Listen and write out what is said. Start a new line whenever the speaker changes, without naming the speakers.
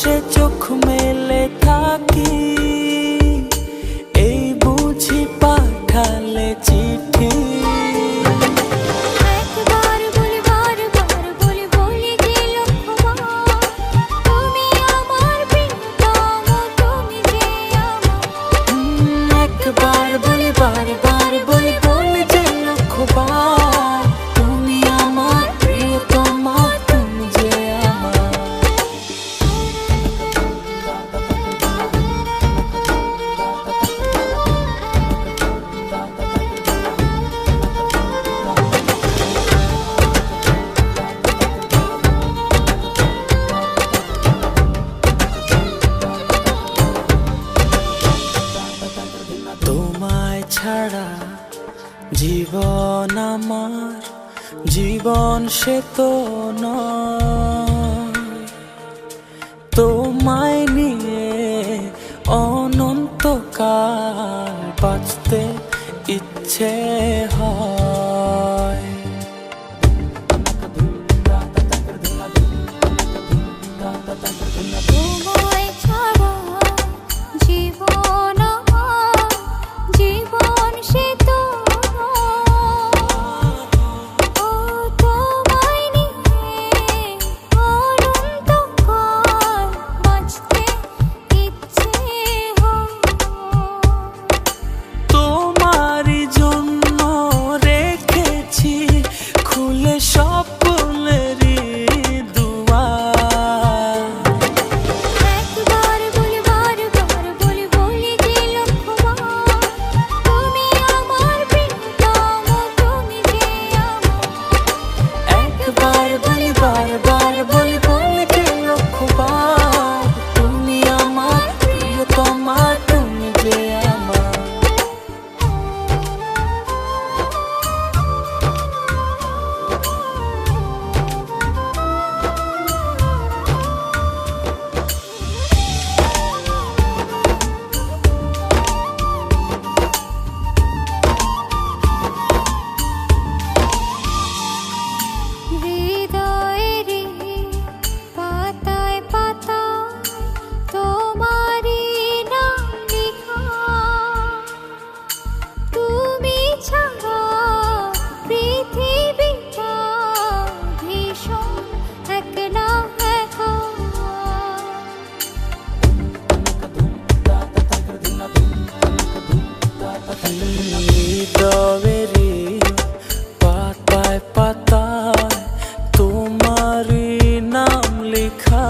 বসে চোখ মেলে থাকি, এই বুঝি পাঠালে চিঠি।
একবার বলি বারবার বলি বলি যে লক্ষ্যবার, তুমি আমার প্রিয়তম, তুমি যে আমার।
একবার বলি বারবার বলি বলি যে লক্ষ্যবার, তুমি আমার প্রিয়তমা, তুমি যে আমার। তোমায় ছাড়া জীবন আমার, জীবন সে তো নয়। তোমায় নিয়ে অনন্তকাল বাঁচতে ইচ্ছে হয়।
তোমায় ছাড়া জীবন আমার, জীবন সে তো ও তোমায় নিয়ে অনন্তকাল বাঁচতে ইচ্ছে হয়।
তোমারই জন্য রেখেছি খুলে স্বপ্নেরই দুয়ার।
একবার বলি বারবার বলি বলি যে লক্ষ্যবার, তুমি আমার প্রিয়তম, তুমি যে আমার।
একবার বলি বারবার বলি বলি যে লক্ষ্যবার, তুমি আমার প্রিয়তমা, তুমি যে আমার।
হৃদয়েরই পাতায় পাতায় তোমারই নাম লেখা, তুমি ছাড়া পৃথিবীটা ভীষণ একলা একা।
হৃদয়েরই পাতায় পাতায় তোমারই নাম লেখা।